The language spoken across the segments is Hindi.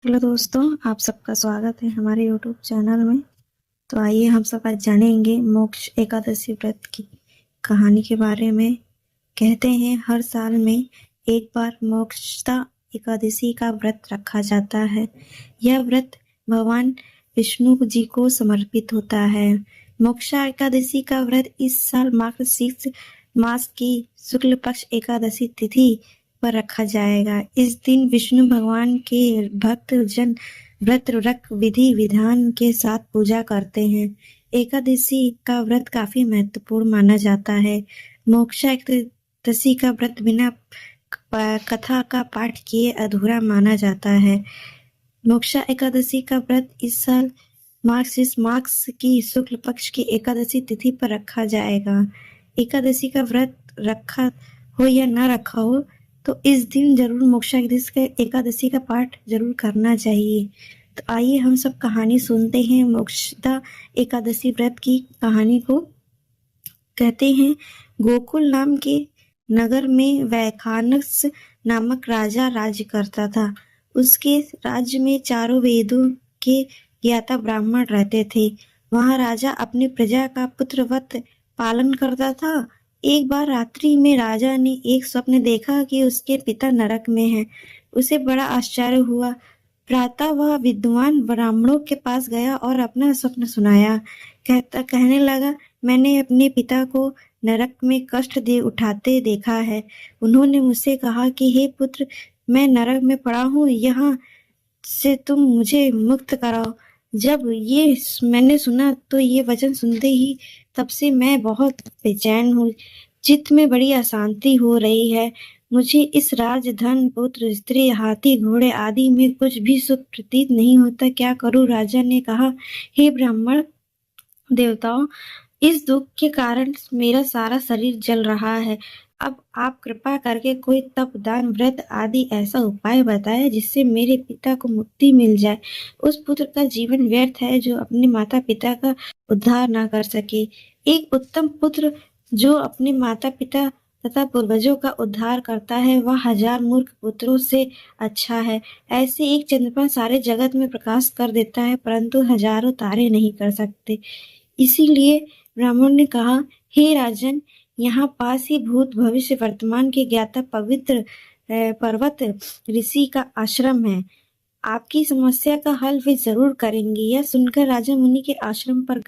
हेलो दोस्तों, आप सबका स्वागत है हमारे यूट्यूब चैनल में। तो आइए हम सब आज जानेंगे मोक्ष एकादशी व्रत की कहानी के बारे में। कहते हैं हर साल में एक बार मोक्षदा एकादशी का व्रत रखा जाता है। यह व्रत भगवान विष्णु जी को समर्पित होता है। मोक्षा एकादशी का व्रत इस साल मार्गशीर्ष मास की शुक्ल पक्ष एकादशी तिथि पर रखा जाएगा। इस दिन विष्णु भगवान के भक्त जन व्रत रख विधि विधान के साथ पूजा करते हैं। एकादशी का व्रत काफी महत्वपूर्ण माना जाता है। मोक्षा एकादशी का व्रत बिना कथा का पाठ किए अधूरा माना जाता है। मोक्षा एकादशी का व्रत इस साल मार्गशीर्ष मास की शुक्ल पक्ष की एकादशी तिथि पर रखा जाएगा। एकादशी का व्रत रखा हो या न रखा हो तो इस दिन जरूर मोक्षा एकादशी का पाठ जरूर करना चाहिए। तो आइए हम सब कहानी सुनते हैं मोक्षदा एकादशी व्रत की कहानी को। कहते हैं गोकुल नाम के नगर में वैखानस नामक राजा राज्य करता था। उसके राज्य में चारों वेदों के ज्ञाता ब्राह्मण रहते थे। वहाँ राजा अपनी प्रजा का पुत्रवत पालन करता था। एक बार रात्रि में राजा ने एक स्वप्न देखा कि उसके पिता नरक में हैं। उसे बड़ा आश्चर्य हुआ। प्रातः वह विद्वान ब्राह्मणों के पास गया और अपना स्वप्न सुनाया। कहने लगा, मैंने अपने पिता को नरक में कष्ट दे उठाते देखा है। उन्होंने मुझसे कहा कि हे पुत्र, मैं नरक में पड़ा हूँ, यहाँ से तुम मुझे मुक्त कराओ। जब ये मैंने सुना तो ये वचन सुनते ही तब से मैं बहुत बेचैन हूँ। चित्त में बड़ी अशांति हो रही है। मुझे इस राज धन पुत्र स्त्री हाथी घोड़े आदि में कुछ भी सुख प्रतीत नहीं होता। क्या करूं? राजा ने कहा, हे ब्राह्मण देवताओं, इस दुख के कारण मेरा सारा शरीर जल रहा है। अब आप कृपा करके कोई तप दान व्रत आदि ऐसा उपाय बताएं जिससे मेरे पिता को मुक्ति मिल जाए। उस पुत्र का जीवन व्यर्थ है जो अपने माता पिता का उद्धार ना कर सके। एक उत्तम पुत्र जो अपने माता पिता तथा पूर्वजों का उद्धार करता है वह 1000 मूर्ख पुत्रों से अच्छा है। ऐसे एक चंद्रमा सारे जगत में प्रकाश कर देता है परंतु हजारों तारे नहीं कर सकते। इसीलिए ब्राह्मण ने कहा, हे राजन, यहाँ पास ही भूत भविष्य वर्तमान के ज्ञाता पवित्र पर्वत ऋषि का आश्रम है। आपकी समस्या का हल वे जरूर करेंगे। यह सुनकर राजा मुनि के आश्रम पर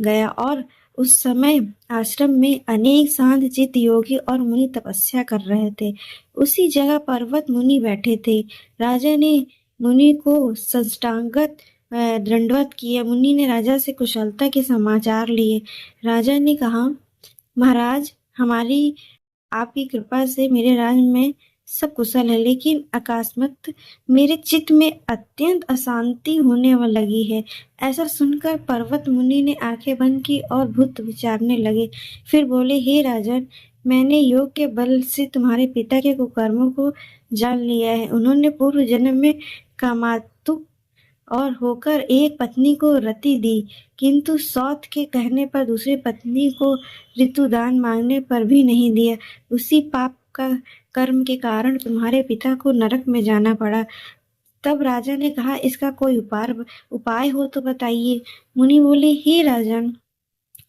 गया और उस समय आश्रम में अनेक शांत चित्त योगी और मुनि तपस्या कर रहे थे। उसी जगह पर्वत मुनि बैठे थे। राजा ने मुनि को साष्टांगत दंडवत किया। मुनि ने राजा से कुशलता के समाचार लिए। राजा ने कहा, महाराज, हमारी आपकी कृपा से मेरे राज्य में सब कुशल है, लेकिन अकस्मात मेरे चित्त में अत्यंत अशांति होने लगी है। ऐसा सुनकर पर्वत मुनि ने आंखें बंद की और भूत विचारने लगे। फिर बोले, हे राजन, मैंने योग के बल से तुम्हारे पिता के कुकर्मों को जान लिया है। उन्होंने पूर्व जन्म में कामातुक और होकर एक पत्नी को रति दी, किंतु सौत के कहने पर दूसरी पत्नी को ऋतुदान मांगने पर भी नहीं दिया। उसी पाप का कर्म के कारण तुम्हारे पिता को नरक में जाना पड़ा। तब राजा ने कहा, इसका कोई उपाय हो तो बताइए। मुनि बोले, हे राजन,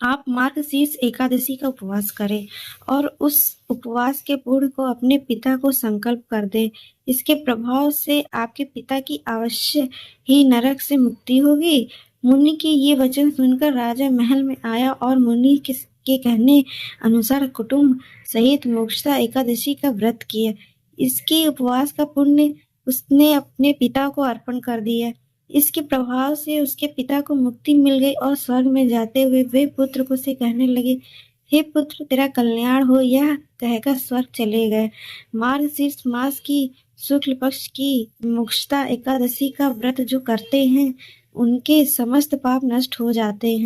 आप मार्गशीर्ष एकादशी का उपवास करें और उस उपवास के पुण्य को अपने पिता को संकल्प कर दें। इसके प्रभाव से आपके पिता की अवश्य ही नरक से मुक्ति होगी। मुनि के ये वचन सुनकर राजा महल में आया और मुनि के कहने अनुसार कुटुंब सहित मोक्षदा एकादशी का व्रत किया। इसके उपवास का पुण्य उसने अपने पिता को अर्पण कर दिया। इसके प्रभाव से उसके पिता को मुक्ति मिल गई और स्वर्ग में जाते हुए वे पुत्र को से कहने लगे, हे पुत्र, तेरा कल्याण हो। यह कहकर स्वर्ग चले गए। मार्गशीर्ष मास की शुक्ल पक्ष की मोक्षदा एकादशी का व्रत जो करते हैं उनके समस्त पाप नष्ट हो जाते हैं।